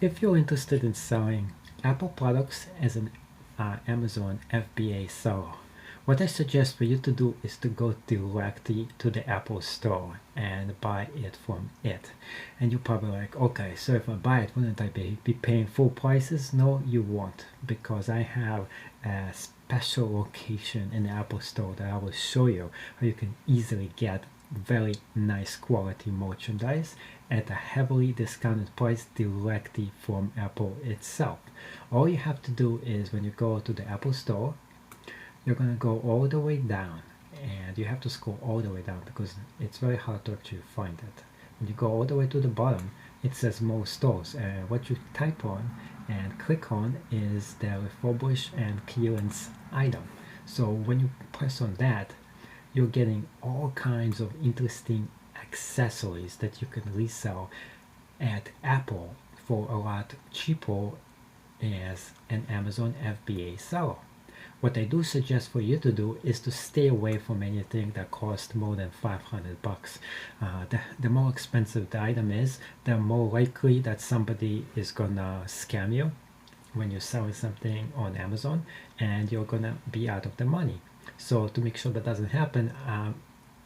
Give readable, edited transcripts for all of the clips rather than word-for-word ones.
If you're interested in selling Apple products as an Amazon FBA seller, what I suggest for you to do is to go directly to the Apple store and buy it from it. And you're probably like, okay, so if I buy it, wouldn't I be paying full prices? No, you won't, because I have a special location in the Apple store that I will show you how you can easily get very nice quality merchandise at a heavily discounted price directly from Apple itself. All you have to do is when you go to the Apple store, you're going to go all the way down, and you have to scroll all the way down because it's very hard to actually find it. When you go all the way to the bottom, it says more stores, and what you type on and click on is the refurbished and clearance item. So when you press on that, you're getting all kinds of interesting accessories that you can resell at Apple for a lot cheaper as an Amazon FBA seller. What I do suggest for you to do is to stay away from anything that costs more than 500 bucks. The more expensive the item is, the more likely that somebody is gonna scam you when you're selling something on Amazon, and you're gonna be out of the money. So to make sure that doesn't happen,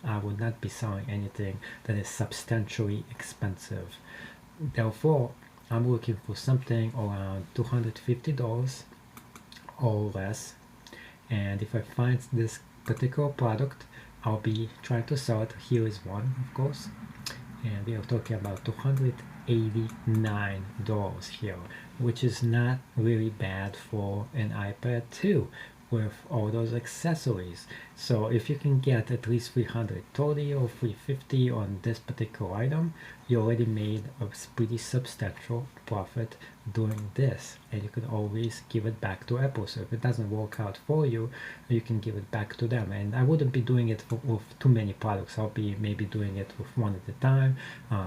I would not be selling anything that is substantially expensive. Therefore, I'm looking for something around $250 or less. And if I find this particular product, I'll be trying to sell it. Here is one, of course. And we are talking about $289 here, which is not really bad for an iPad 2 with all those accessories. So if you can get at least 330 or 350 on this particular item, you already made a pretty substantial profit doing this, and you can always give it back to Apple. So if it doesn't work out for you, you can give it back to them. And I wouldn't be doing it with too many products. I'll be maybe doing it with one at a time,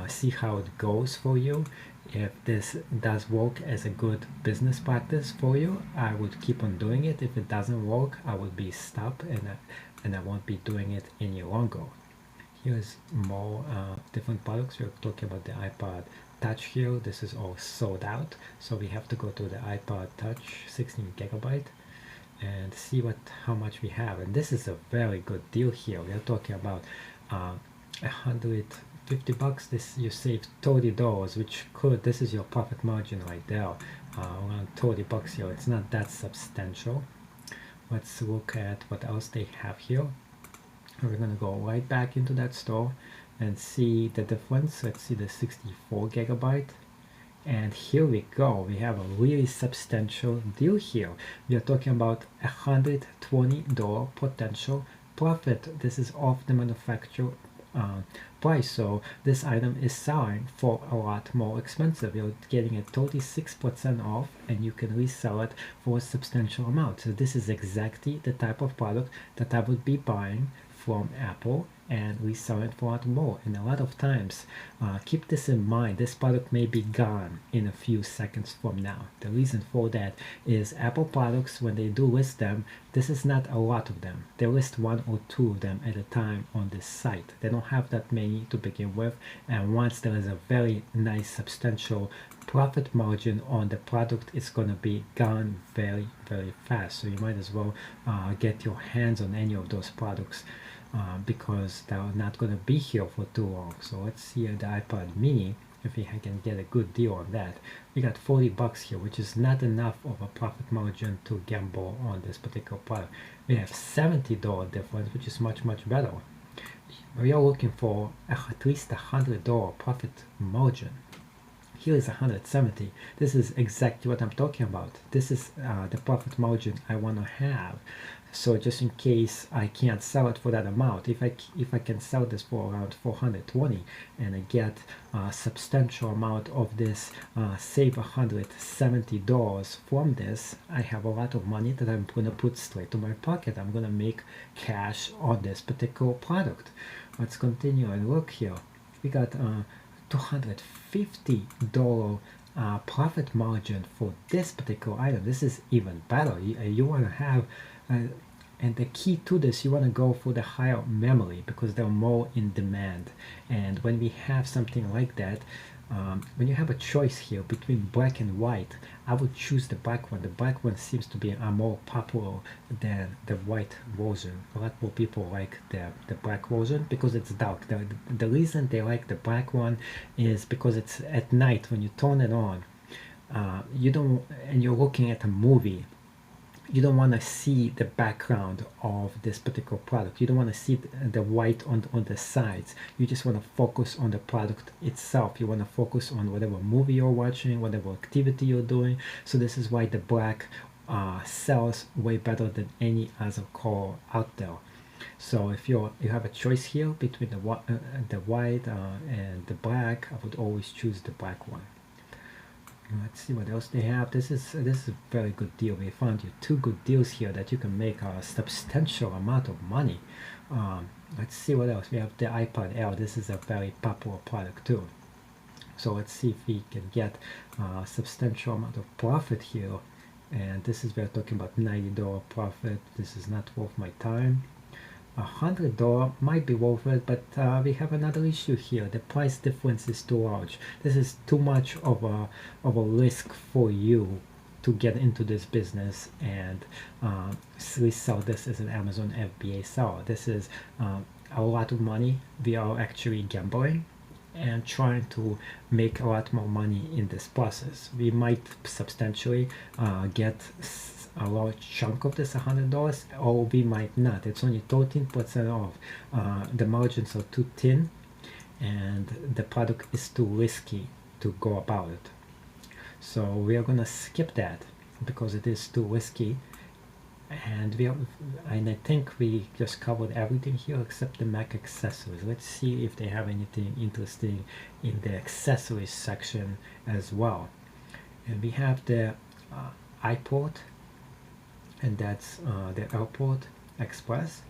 see how it goes for you. If this does work as a good business practice for you, I would keep on doing it. If it doesn't work, I would be stopped, and I won't be doing it any longer. Here's more different products. We're talking about the iPod Touch here. This is all sold out, so we have to go to the iPod Touch 16 gigabyte and see how much we have. And this is a very good deal here. We are talking about 150 bucks. This you save $30, which this is your profit margin right there, around 30 bucks here. It's not that substantial. Let's look at what else they have here. We're going to go right back into that store and see the difference. Let's see the 64 gigabyte, and here we go. We have a really substantial deal here. We are talking about $120 potential profit. This is off the manufacturer price, so this item is selling for a lot more expensive. You're getting it 36% off, and you can resell it for a substantial amount. So this is exactly the type of product that I would be buying from Apple and resell it for a lot more. And a lot of times, keep this in mind, this product may be gone in a few seconds from now. The reason for that is Apple products, when they do list them, this is not a lot of them. They list 1 or 2 of them at a time on this site. They don't have that many to begin with, and once there is a very nice substantial profit margin on the product, it's going to be gone very, very fast. So you might as well get your hands on any of those products, because they're not going to be here for too long. So let's see the iPod mini, if we can get a good deal on that. We got 40 bucks here, which is not enough of a profit margin to gamble on this particular product. We have $70 difference, which is much, much better. We are looking for at least $100 profit margin. Here is 170. This is exactly what I'm talking about. This is the profit margin I want to have. So just in case I can't sell it for that amount, if I can sell this for around 420 and I get a substantial amount of this, save $170 from this, I have a lot of money that I'm going to put straight to my pocket. I'm going to make cash on this particular product. Let's continue and look here. We got $250 profit margin for this particular item. This is even better. You want to have and the key to this, you want to go for the higher memory because they're more in demand. And when we have something like that, when you have a choice here between black and white, I would choose the black one. The black one seems to be more popular than the white version. A lot more people like the black version because it's dark. The reason they like the black one is because it's at night when you turn it on. You don't, and you're looking at a movie, you don't want to see the background of this particular product. You don't want to see the white on the sides. You just want to focus on the product itself. You want to focus on whatever movie you're watching, whatever activity you're doing. So this is why the black sells way better than any other color out there. So if you have a choice here between the white and the black, I would always choose the black one. Let's see what else they have. This is a very good deal. We found you two good deals here that you can make a substantial amount of money. Let's see what else. We have the iPod Air. This is a very popular product too. So let's see if we can get a substantial amount of profit here. And this is, we're talking about $90 profit. This is not worth my time. $100 might be worth it, but we have another issue here. The price difference is too large. This is too much of a risk for you to get into this business and resell this as an Amazon FBA seller. This is a lot of money. We are actually gambling and trying to make a lot more money in this process. We might substantially get a large chunk of this $100, or we might not. It's only 13% off. The margins are too thin and the product is too risky to go about it. So we are gonna skip that because it is too risky. And I think we just covered everything here except the Mac accessories. Let's see if they have anything interesting in the accessories section as well. And we have the iPort, and that's the Airport Express.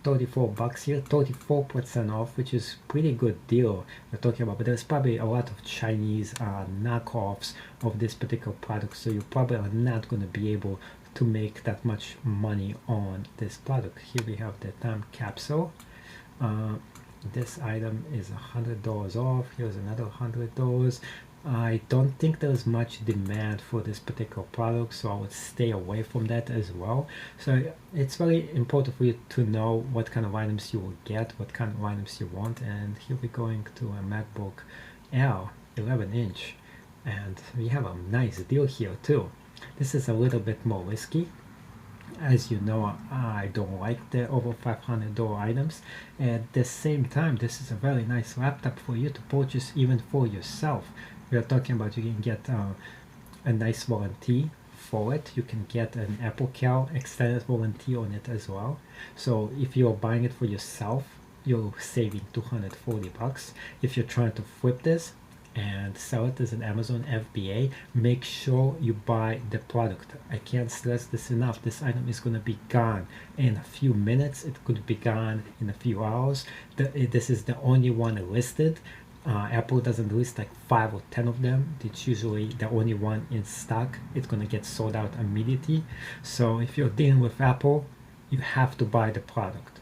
$34 here, 34% off, which is pretty good deal we're talking about. But there's probably a lot of Chinese knockoffs of this particular product, so you probably are not going to be able to make that much money on this product. Here we have the time capsule. This item is $100 off. Here's another $100. I don't think there's much demand for this particular product, so I would stay away from that as well. So it's very important for you to know what kind of items you will get, what kind of items you want. And here we're going to a MacBook Air 11-inch, and we have a nice deal here too. This is a little bit more risky. As you know, I don't like the over $500 items. At the same time, this is a very nice laptop for you to purchase even for yourself. We are talking about you can get a nice warranty for it. You can get an Apple Care extended warranty on it as well. So if you're buying it for yourself, you're saving $240. If you're trying to flip this and sell it as an Amazon FBA, make sure you buy the product. I can't stress this enough. This item is going to be gone in a few minutes. It could be gone in a few hours. This is the only one listed. Apple doesn't list like 5 or 10 of them. It's usually the only one in stock. It's going to get sold out immediately. So if you're dealing with Apple, you have to buy the product.